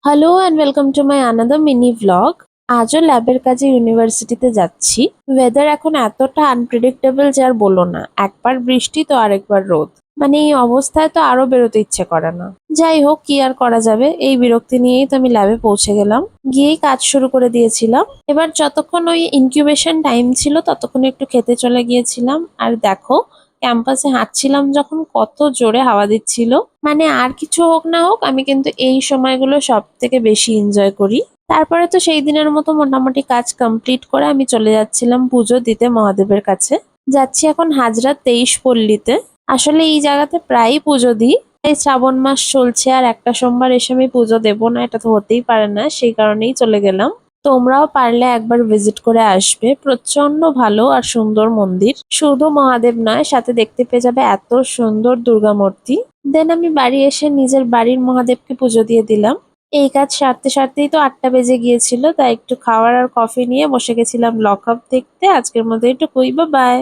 Hello and welcome to my another mini vlog. আজও ল্যাবের কাজে ইউনিভার্সিটিতে যাচ্ছি। ওয়েদার এখন এতটা আনপ্রেডিক্টেবল যে আর বলো না, একবার বৃষ্টি তো আরেকবার রোদ। মানে এই অবস্থায় তো আরো বেরোতে ইচ্ছে করে না। যাই হোক, কি আর করা যাবে, এই বিরক্তি নিয়েই তো আমি ল্যাবে পৌঁছে গেলাম। গিয়েই কাজ শুরু করে দিয়েছিলাম। এবার যতক্ষণ ওই ইনকিউবেশন টাইম ছিল ততক্ষণ একটু খেতে চলে গিয়েছিলাম। আর দেখো, ক্যাম্পাসে হাঁটছিলাম যখন কত জোরে হাওয়া দিচ্ছিল। মানে আর কিছু হোক না হোক, আমি কিন্তু এই সময়গুলো সব থেকে বেশি এনজয় করি। তারপরে তো সেই দিনের মতো মোটামুটি কাজ কমপ্লিট করে আমি চলে যাচ্ছিলাম পুজো দিতে মহাদেবের কাছে। যাচ্ছি এখন হাজরা 23 পল্লীতে। আসলে এই জায়গাতে প্রায়ই পুজো দিই। এই শ্রাবণ মাস চলছে আর একটা সোমবার এসে আমি পুজো দেবো না, এটা তো হতেই পারে না, সেই কারণেই চলে গেলাম। তোমরাও পারলে একবার ভিজিট করে আসবে, প্রচন্ড ভালো আর সুন্দর মন্দির। শুধু মহাদেব নয়, সাথে দেখতে পেয়ে যাবে এত সুন্দর দুর্গা মূর্তি। দেন আমি বাড়ি এসে নিজের বাড়ির মহাদেবকে পুজো দিয়ে দিলাম। এই কাজ সারতে সারতেই তো 8টা বেজে গিয়েছিল, তাই একটু খাওয়ার আর কফি নিয়ে বসে গেছিলাম লক আপ দেখতে। আজকের মতো এটুকুই, বাই বাই।